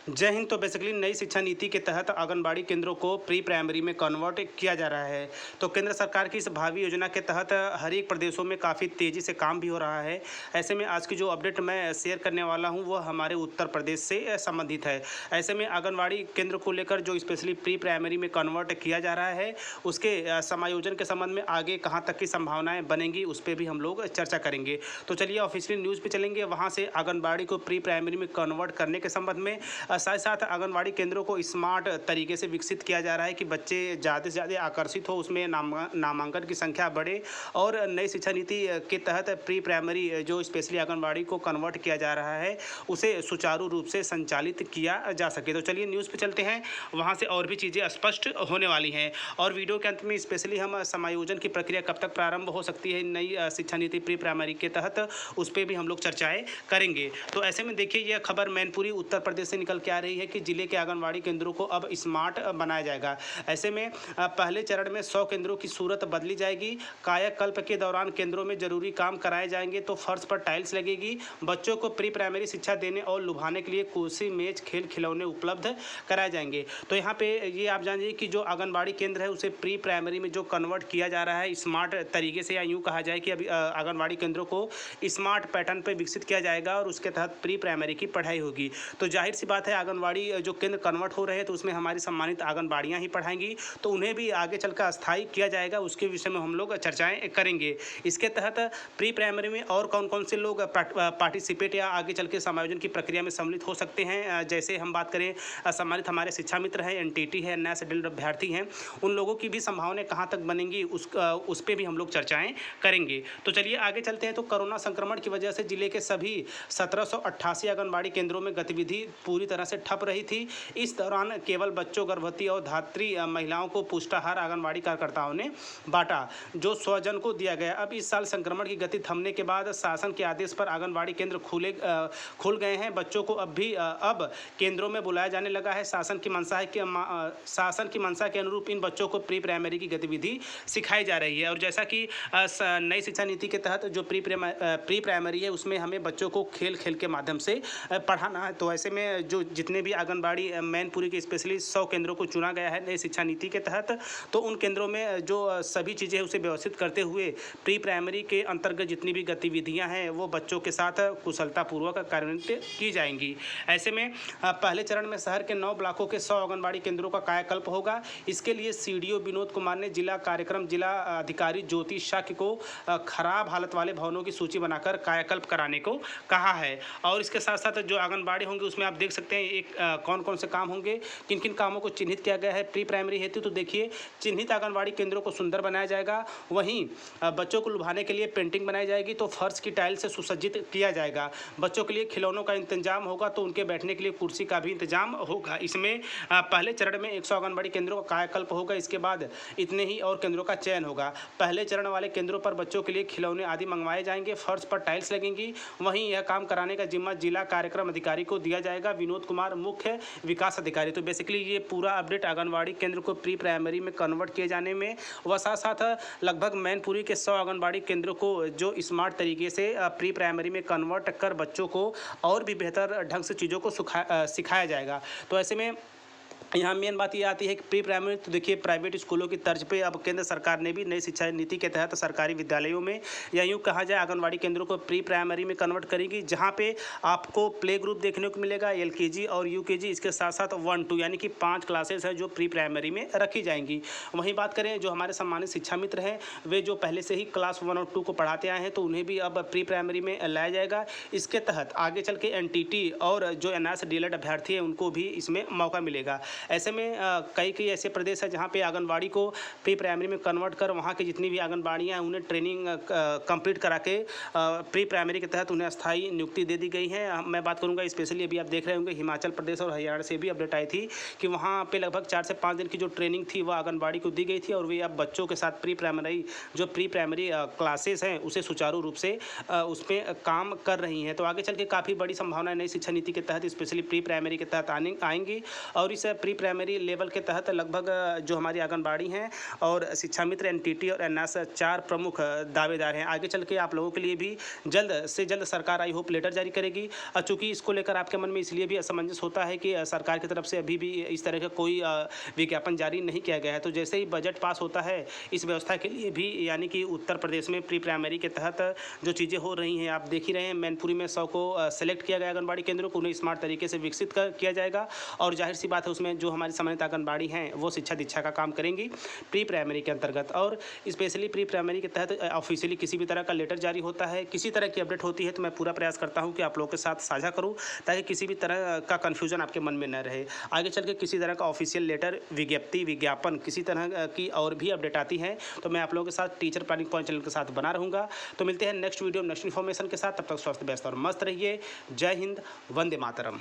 जय हिंद। तो बेसिकली नई शिक्षा नीति के तहत आंगनबाड़ी केंद्रों को प्री प्राइमरी में कन्वर्ट किया जा रहा है। तो केंद्र सरकार की इस भावी योजना के तहत हर एक प्रदेशों में काफ़ी तेज़ी से काम भी हो रहा है। ऐसे में आज की जो अपडेट मैं शेयर करने वाला हूं वो हमारे उत्तर प्रदेश से संबंधित है। ऐसे में आंगनबाड़ी केंद्र को लेकर जो स्पेशली प्री प्राइमरी में कन्वर्ट किया जा रहा है उसके समायोजन के संबंध में आगे कहाँ तक की संभावनाएँ बनेंगी उस पर भी हम लोग चर्चा करेंगे। तो चलिए ऑफिशियल न्यूज़ पे चलेंगे, वहाँ से आंगनबाड़ी को प्री प्राइमरी में कन्वर्ट करने के संबंध में साथ साथ आंगनबाड़ी केंद्रों को स्मार्ट तरीके से विकसित किया जा रहा है कि बच्चे ज़्यादा से ज़्यादा आकर्षित हो, उसमें नामांकन की संख्या बढ़े और नई शिक्षा नीति के तहत प्री प्राइमरी जो स्पेशली आंगनबाड़ी को कन्वर्ट किया जा रहा है उसे सुचारू रूप से संचालित किया जा सके। तो चलिए न्यूज़ पे चलते हैं, वहाँ से और भी चीज़ें स्पष्ट होने वाली हैं और वीडियो के अंत में स्पेशली हम समायोजन की प्रक्रिया कब तक प्रारंभ हो सकती है नई शिक्षा नीति प्री प्राइमरी के तहत उस पर भी हम लोग चर्चाएँ करेंगे। तो ऐसे में देखिए यह खबर मैनपुरी उत्तर प्रदेश से निकल के आ रही है कि जिले के आंगनबाड़ी केंद्रों को अब स्मार्ट बनाया जाएगा। ऐसे में पहले चरण में 100 केंद्रों की सूरत बदली जाएगी। कायाकल्प के दौरान केंद्रों में जरूरी काम कराए जाएंगे तो फर्श पर टाइल्स लगेगी। बच्चों को प्री प्राइमरी शिक्षा देने और लुभाने के लिए कुर्सी मेज खेल खिलौने उपलब्ध कराए जाएंगे। तो यहाँ पे ये आप जानिए कि जो आंगनबाड़ी केंद्र है उसे प्री प्राइमरी में जो कन्वर्ट किया जा रहा है स्मार्ट तरीके से, या यूँ कहा जाए कि अभी आंगनबाड़ी केंद्रों को स्मार्ट पैटर्न पर विकसित किया जाएगा और उसके तहत प्री प्राइमरी की पढ़ाई होगी। तो जाहिर सी बात है आंगनबाड़ी जो केंद्र कन्वर्ट हो रहे हैं तो उसमें हमारी सम्मानित आंगनबाड़ियां ही पढ़ाएंगी, तो उन्हें भी आगे चलकर अस्थायी किया जाएगा, उसके विषय में हम लोग चर्चाएं करेंगे। इसके तहत प्री प्राइमरी में और कौन कौन से लोग पार्टिसिपेट या आगे चल के समायोजन की प्रक्रिया में सम्मिलित हो सकते हैं, जैसे हम बात करें सम्मानित हमारे शिक्षा मित्र हैं, एनटीटी है, नए शेड्यूल्ड अभ्यर्थी हैं, उन लोगों की भी संभावनाएं कहाँ तक बनेंगी उस पर भी हम लोग चर्चाएँ करेंगे। तो चलिए आगे चलते हैं। तो कोरोना संक्रमण की वजह से जिले के सभी 1788 आंगनबाड़ी केंद्रों में गतिविधि पूरी तरह से ठप रही थी। इस दौरान केवल बच्चों, गर्भवती और धात्री महिलाओं को पुष्टाहार आंगनबाड़ी कार्यकर्ताओं ने बांटा, जो स्वजन को दिया गया। अब इस साल संक्रमण की गति थमने के बाद शासन के आदेश पर आंगनबाड़ी केंद्र खुल गए हैं। बच्चों को अब केंद्रों में बुलाया जाने लगा है। शासन की मंशा के अनुरूप इन बच्चों को प्री प्राइमरी की गतिविधि सिखाई जा रही है। और जैसा कि नई शिक्षा नीति के तहत जो प्री प्राइमरी है उसमें हमें बच्चों को खेल खेल के माध्यम से पढ़ाना है। तो ऐसे में जो जितने भी आंगनबाड़ी मैनपुरी के स्पेशली 100 केंद्रों को चुना गया है नई शिक्षा नीति के तहत, तो उन केंद्रों में जो सभी चीज़ें हैं उसे व्यवस्थित करते हुए प्री प्राइमरी के अंतर्गत जितनी भी गतिविधियां हैं वो बच्चों के साथ कुशलतापूर्वक कार्यान्वित की जाएंगी। ऐसे में पहले चरण में शहर के 9 ब्लॉकों के 100 आंगनबाड़ी केंद्रों का कायाकल्प होगा। इसके लिए सीडीओ विनोद कुमार ने जिला अधिकारी ज्योति शाक्य को खराब हालत वाले भवनों की सूची बनाकर कायाकल्प कराने को कहा है। और इसके साथ साथ जो आंगनबाड़ी होंगे उसमें आप देख सकते हैं एक कौन कौन से काम होंगे, किन किन कामों को चिन्हित किया गया है प्री प्राइमरी हेतु। तो देखिए चिन्हित आंगनबाड़ी केंद्रों को सुंदर बनाया जाएगा, वहीं बच्चों को लुभाने के लिए पेंटिंग बनाई जाएगी, तो फर्श की टाइल से सुसज्जित किया जाएगा। बच्चों के लिए खिलौनों का इंतजाम होगा, तो उनके बैठने के लिए कुर्सी का भी इंतजाम होगा। इसमें पहले चरण में 100 आंगनबाड़ी केंद्रों का कायाकल्प होगा, इसके बाद इतने ही और केंद्रों का चयन होगा। पहले चरण वाले केंद्रों पर बच्चों के लिए खिलौने आदि मंगवाए जाएंगे, फर्श पर टाइल्स लगेंगी। वहीं यह काम कराने का जिम्मा जिला कार्यक्रम अधिकारी को दिया जाएगा, विनोद कुमार मुख्य विकास अधिकारी। तो बेसिकली ये पूरा अपडेट आंगनबाड़ी केंद्र को प्री प्राइमरी में कन्वर्ट किए जाने में व साथ साथ लगभग मैनपुरी के 100 आंगनबाड़ी केंद्रों को जो स्मार्ट तरीके से प्री प्राइमरी में कन्वर्ट कर बच्चों को और भी बेहतर ढंग से चीज़ों को सिखाया जाएगा। तो ऐसे में यहाँ मेन बात ये आती है कि प्री प्राइमरी, तो देखिए प्राइवेट स्कूलों की तर्ज पे अब केंद्र सरकार ने भी नई शिक्षा नीति के तहत सरकारी विद्यालयों में या यूँ कहा जाए आंगनबाड़ी केंद्रों को प्री प्राइमरी में कन्वर्ट करेगी, जहाँ पे आपको प्ले ग्रुप देखने को मिलेगा, एलकेजी और यूकेजी, इसके साथ साथ 1-2 यानी कि 5 क्लासेस हैं जो प्री प्राइमरी में रखी जाएंगी। वहीं बात करें जो हमारे सम्मानित शिक्षा मित्र हैं वे जो पहले से ही क्लास 1 और 2 को पढ़ाते आए हैं तो उन्हें भी अब प्री प्राइमरी में लाया जाएगा। इसके तहत आगे चल के एनटीटी और जो एनआरएस डीएलएड अभ्यर्थी हैं उनको भी इसमें मौका मिलेगा। ऐसे में कई ऐसे प्रदेश है जहाँ पे आंगनबाड़ी को प्री प्राइमरी में कन्वर्ट कर वहाँ की जितनी भी आंगनबाड़ियाँ हैं उन्हें ट्रेनिंग कंप्लीट करा के प्री प्राइमरी के तहत उन्हें अस्थायी नियुक्ति दे दी गई है। मैं बात करूँगा स्पेशली अभी आप देख रहे होंगे हिमाचल प्रदेश और हरियाणा से भी अपडेट आई थी कि वहाँ पे लगभग 4 से 5 दिन की जो ट्रेनिंग थी वह आंगनबाड़ी को दी गई थी और वे अब बच्चों के साथ प्री प्राइमरी क्लासेस हैं उसे सुचारू रूप से उस पर काम कर रही हैं। तो आगे चल के काफ़ी बड़ी संभावना नई शिक्षा नीति के तहत स्पेशली प्री प्राइमरी के तहत आएंगी और इस प्री प्री प्राइमरी लेवल के तहत लगभग जो हमारी आंगनबाड़ी हैं और शिक्षा मित्र, एनटीटी और एनएस 4 प्रमुख दावेदार हैं। आगे चल के आप लोगों के लिए भी जल्द से जल्द सरकार आई होप लेटर जारी करेगी। चूँकि इसको लेकर आपके मन में इसलिए भी असमंजस होता है कि सरकार की तरफ से अभी भी इस तरह का कोई विज्ञापन जारी नहीं किया गया है। तो जैसे ही बजट पास होता है, इस व्यवस्था के लिए भी यानी कि उत्तर प्रदेश में प्री प्राइमरी के तहत जो चीज़ें हो रही हैं, आप देख ही रहे हैं। मैनपुरी में 100 को सेलेक्ट किया गया आंगनबाड़ी केंद्रों को, उन्हें स्मार्ट तरीके से विकसित किया जाएगा और जाहिर सी बात है उसमें जो हमारी समन्वित आंगनबाड़ी हैं वो शिक्षा दीक्षा का काम करेंगी प्री प्राइमरी के अंतर्गत। और स्पेशली प्री प्राइमरी के तहत ऑफिशियली किसी भी तरह का लेटर जारी होता है, किसी तरह की अपडेट होती है तो मैं पूरा प्रयास करता हूँ कि आप लोगों के साथ साझा करूँ, ताकि किसी भी तरह का कन्फ्यूजन आपके मन में न रहे। आगे चल के किसी तरह का ऑफिशियल लेटर, विज्ञप्ति, विज्ञापन, किसी तरह की और भी अपडेट आती है तो मैं आप लोगों के साथ टीचर प्लानिंग पॉइंट चैनल के साथ बना रहूँगा। तो मिलते हैं नेक्स्ट वीडियो नेक्स्ट इन्फॉर्मेशन के साथ। तब तक स्वस्थ, व्यस्त और मस्त रहिए। जय हिंद, वंदे मातरम।